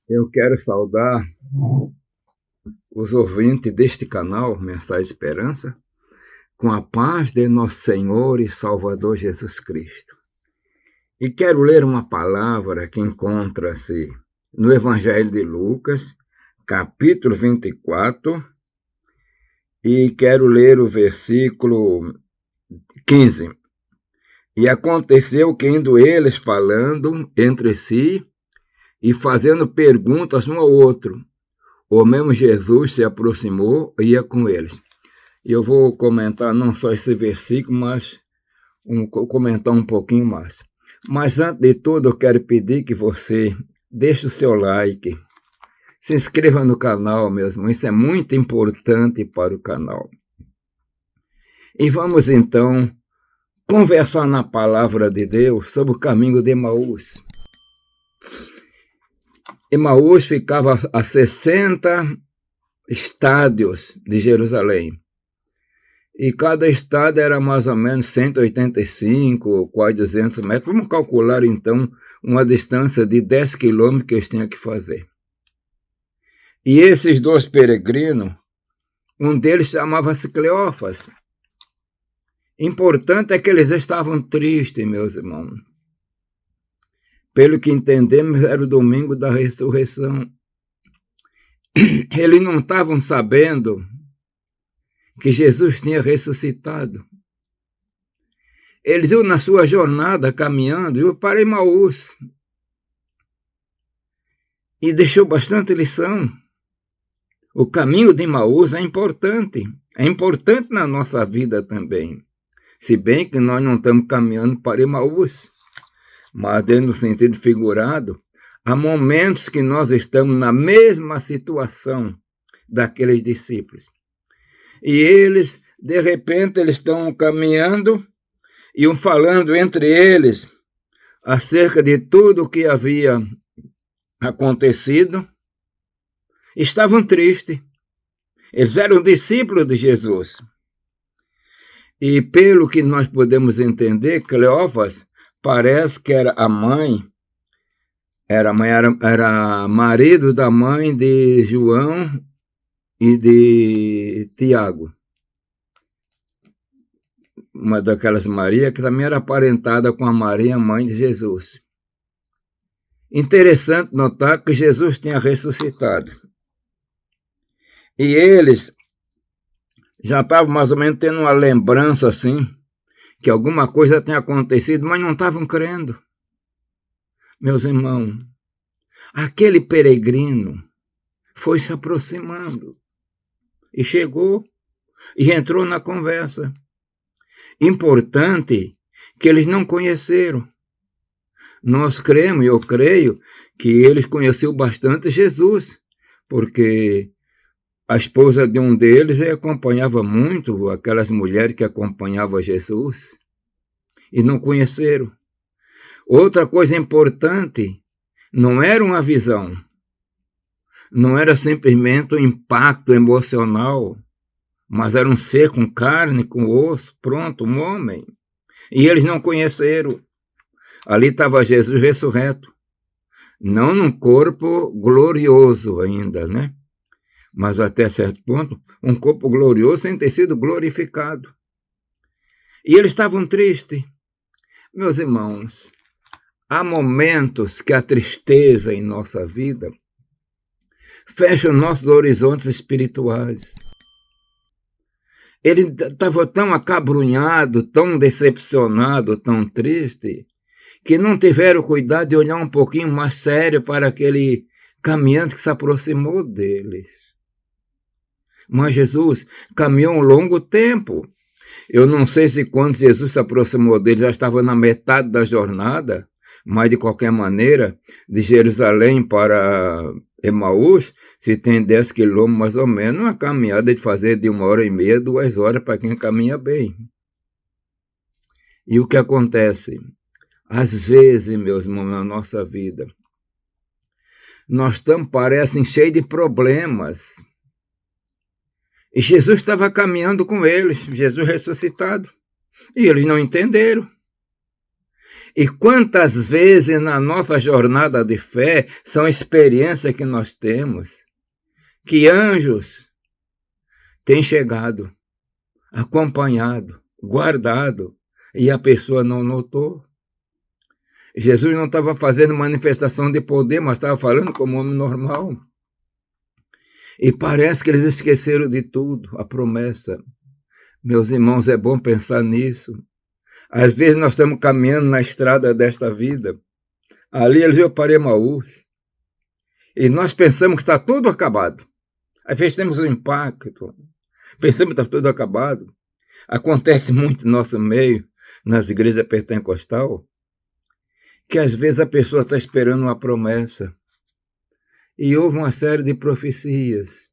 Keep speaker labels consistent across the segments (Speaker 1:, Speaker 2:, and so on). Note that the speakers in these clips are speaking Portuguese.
Speaker 1: Eu quero saudar os ouvintes deste canal, Mensagem de Esperança, com a paz de nosso Senhor e Salvador Jesus Cristo. E quero ler uma palavra que encontra-se no Evangelho de Lucas, capítulo 24, e quero ler o versículo 15. E aconteceu que, indo eles falando entre si e fazendo perguntas um ao outro, o mesmo Jesus se aproximou e ia com eles. Eu vou comentar não só esse versículo, mas comentar um pouquinho mais. Mas antes de tudo, eu quero pedir que você deixe o seu like, se inscreva no canal, meus irmãos, isso é muito importante para o canal. E vamos então conversar na palavra de Deus sobre o caminho de Emaús. Emaús ficava a 60 estádios de Jerusalém. E cada estado era mais ou menos 185, quase 200 metros. Vamos calcular, então, uma distância de 10 quilômetros que eles tinham que fazer. E esses dois peregrinos, um deles chamava-se Cleófas. Importante é que eles estavam tristes, meus irmãos. Pelo que entendemos, era o domingo da ressurreição. Eles não estavam sabendo que Jesus tinha ressuscitado. Eles iam na sua jornada caminhando, iam para Emaús. E deixou bastante lição. O caminho de Emaús é importante na nossa vida também. Se bem que nós não estamos caminhando para Emaús, mas dentro do sentido figurado, há momentos que nós estamos na mesma situação daqueles discípulos. E eles, de repente, eles estão caminhando e iam falando entre eles acerca de tudo o que havia acontecido. Estavam tristes. Eles eram discípulos de Jesus. E pelo que nós podemos entender, Cleófas parece que era a mãe, era marido da mãe de João e de Tiago. Uma daquelas Maria que também era aparentada com a Maria, mãe de Jesus. Interessante notar que Jesus tinha ressuscitado. E eles já estavam mais ou menos tendo uma lembrança assim, que alguma coisa tinha acontecido, mas não estavam crendo. Meus irmãos, aquele peregrino foi se aproximando e chegou e entrou na conversa. Importante que eles não conheceram. Nós cremos, eu creio, que eles conheciam bastante Jesus, porque a esposa de um deles acompanhava muito aquelas mulheres que acompanhavam Jesus e não conheceram. Outra coisa importante, não era uma visão, não era simplesmente um impacto emocional, mas era um ser com carne, com osso, pronto, um homem. E eles não conheceram. Ali estava Jesus ressurreto, não num corpo glorioso ainda, né? Mas até certo ponto, um corpo glorioso sem ter sido glorificado. E eles estavam tristes. Meus irmãos, há momentos que a tristeza em nossa vida fecha nossos horizontes espirituais. Ele estava tão acabrunhado, tão decepcionado, tão triste, que não tiveram cuidado de olhar um pouquinho mais sério para aquele caminhante que se aproximou deles. Mas Jesus caminhou um longo tempo. Eu não sei se quando Jesus se aproximou dele já estava na metade da jornada, mas de qualquer maneira, de Jerusalém para Emaús, se tem 10 quilômetros mais ou menos, uma caminhada de fazer de 1h30, 2 horas para quem caminha bem. E o que acontece? Às vezes, meus irmãos, na nossa vida, nós estamos, parecem, cheios de problemas. E Jesus estava caminhando com eles, Jesus ressuscitado. E eles não entenderam. E quantas vezes na nossa jornada de fé são experiências que nós temos, que anjos têm chegado, acompanhado, guardado, e a pessoa não notou. Jesus não estava fazendo manifestação de poder, mas estava falando como homem normal. E parece que eles esqueceram de tudo, a promessa. Meus irmãos, é bom pensar nisso. Às vezes nós estamos caminhando na estrada desta vida. Ali eles iam para Emaús. E nós pensamos que está tudo acabado. Às vezes temos um impacto. Pensamos que está tudo acabado. Acontece muito no nosso meio, nas igrejas pentecostais, que às vezes a pessoa está esperando uma promessa. E houve uma série de profecias.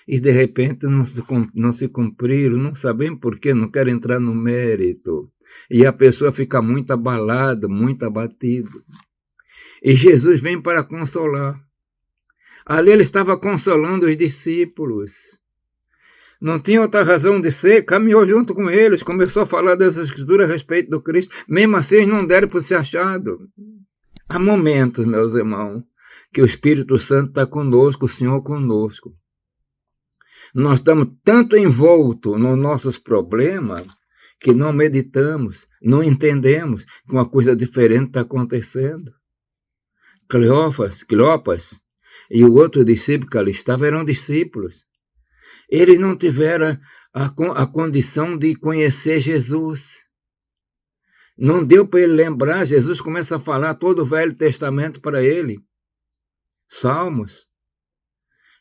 Speaker 1: E de repente não se cumpriram, não sabemos por quê, não quero entrar no mérito. E a pessoa fica muito abalada, muito abatida. E Jesus vem para consolar. Ali ele estava consolando os discípulos. Não tinha outra razão de ser, caminhou junto com eles, começou a falar das Escrituras a respeito do Cristo. Mesmo assim, eles não deram por se achado. Há momentos, meus irmãos, que o Espírito Santo está conosco, o Senhor conosco. Nós estamos tanto envoltos nos nossos problemas que não meditamos, não entendemos que uma coisa diferente está acontecendo. Cleopas e o outro discípulo que ali estava eram discípulos. Eles não tiveram a condição de conhecer Jesus. Não deu para ele lembrar, Jesus começa a falar todo o Velho Testamento para ele. Salmos.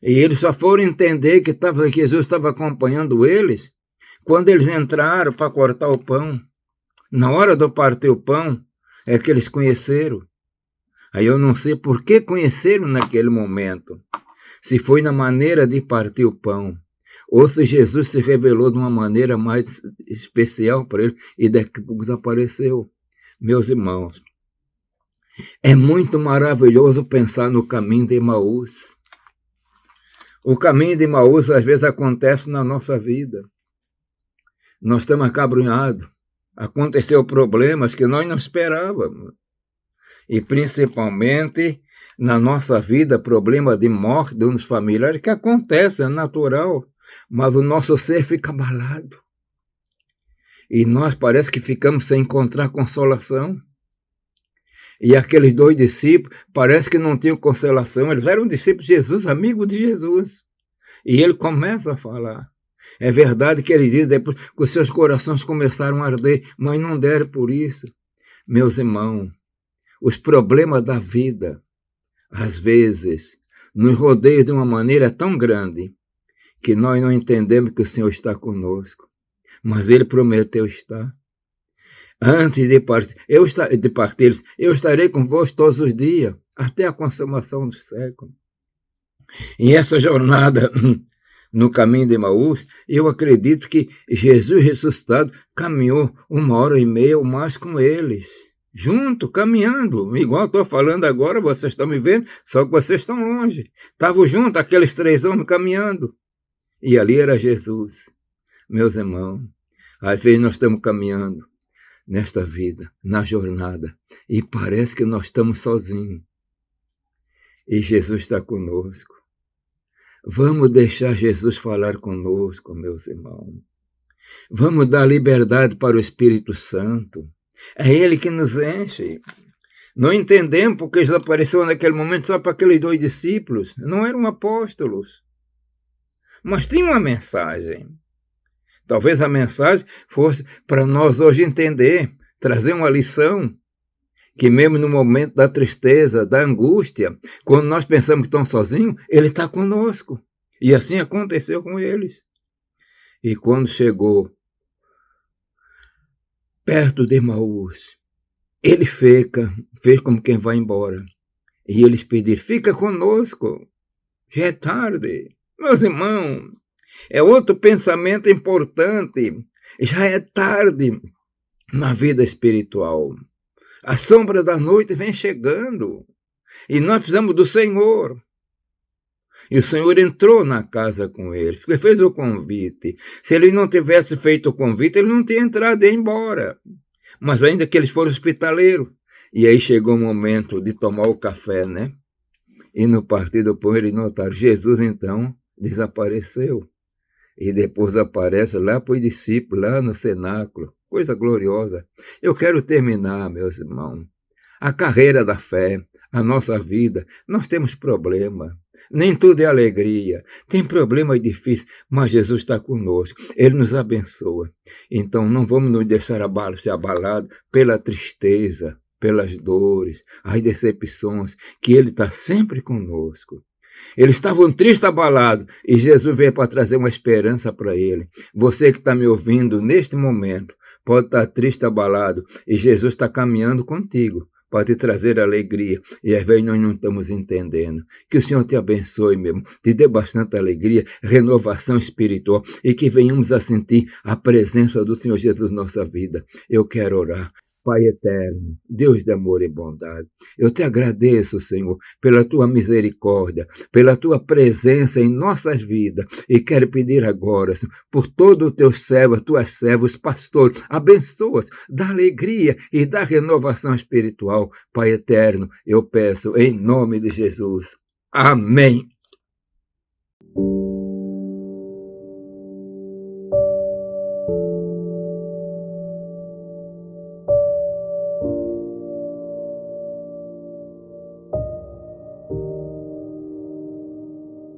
Speaker 1: E eles só foram entender que Jesus estava acompanhando eles quando eles entraram para cortar o pão. Na hora de partir o pão, é que eles conheceram. Aí eu não sei por que conheceram naquele momento. Se foi na maneira de partir o pão, ou se Jesus se revelou de uma maneira mais especial para ele e daqui a pouco desapareceu. Meus irmãos, é muito maravilhoso pensar no caminho de Emaús. O caminho de Emaús às vezes acontece na nossa vida. Nós estamos acabrunhados. Aconteceu problemas que nós não esperávamos. E principalmente na nossa vida, problema de morte de uns familiares, que acontece, é natural. Mas o nosso ser fica abalado. E nós parece que ficamos sem encontrar consolação. E aqueles dois discípulos, parece que não tinham consolação. Eles eram discípulos de Jesus, amigos de Jesus. E ele começa a falar. É verdade que ele diz depois que os seus corações começaram a arder, mas não deram por isso. Meus irmãos, os problemas da vida, às vezes, nos rodeiam de uma maneira tão grande que nós não entendemos que o Senhor está conosco. Mas ele prometeu estar. Antes de partir, eu estarei convosco todos os dias, até a consumação do século. E essa jornada no caminho de Emaús, eu acredito que Jesus ressuscitado caminhou 1h30 ou mais com eles, junto, caminhando, igual estou falando agora, vocês estão me vendo, só que vocês estão longe. Estavam juntos, aqueles 3 homens caminhando, e ali era Jesus. Meus irmãos, às vezes nós estamos caminhando nesta vida, na jornada, e parece que nós estamos sozinhos. E Jesus está conosco. Vamos deixar Jesus falar conosco, meus irmãos. Vamos dar liberdade para o Espírito Santo. É Ele que nos enche. Não entendemos porque eles apareceram naquele momento só para aqueles 2 discípulos. Não eram apóstolos. Mas tinha uma mensagem. Talvez a mensagem fosse para nós hoje entender, trazer uma lição, que mesmo no momento da tristeza, da angústia, quando nós pensamos que estamos sozinhos, Ele está conosco. E assim aconteceu com eles. E quando chegou perto de Emaús, Ele fez como quem vai embora. E eles pediram, fica conosco, já é tarde. Meus irmãos, é outro pensamento importante. Já é tarde na vida espiritual. A sombra da noite vem chegando. E nós precisamos do Senhor. E o Senhor entrou na casa com eles, porque fez o convite. Se ele não tivesse feito o convite, ele não tinha entrado e ia embora. mas ainda que eles foram hospitaleiros. E aí chegou o momento de tomar o café, né? E no partir do pão eles notaram, Jesus então desapareceu. E depois aparece lá para os discípulos, lá no cenáculo. Coisa gloriosa. Eu quero terminar, meus irmãos. A carreira da fé, a nossa vida, nós temos problema. Nem tudo é alegria. Tem problemas difíceis, mas Jesus está conosco. Ele nos abençoa. Então não vamos nos deixar ser abalados pela tristeza, pelas dores, as decepções, que Ele está sempre conosco. Eles estavam tristes, abalados, e Jesus veio para trazer uma esperança para ele. Você que está me ouvindo neste momento, pode estar triste, abalado, e Jesus está caminhando contigo para te trazer alegria, e às vezes nós não estamos entendendo. Que o Senhor te abençoe mesmo, te dê bastante alegria, renovação espiritual, e que venhamos a sentir a presença do Senhor Jesus na nossa vida. Eu quero orar. Pai eterno, Deus de amor e bondade, eu te agradeço, Senhor, pela tua misericórdia, pela tua presença em nossas vidas, e quero pedir agora, Senhor, por todo o teu servo, tuas servos, pastores, abençoa-os, dá alegria e dá renovação espiritual. Pai eterno, eu peço em nome de Jesus. Amém.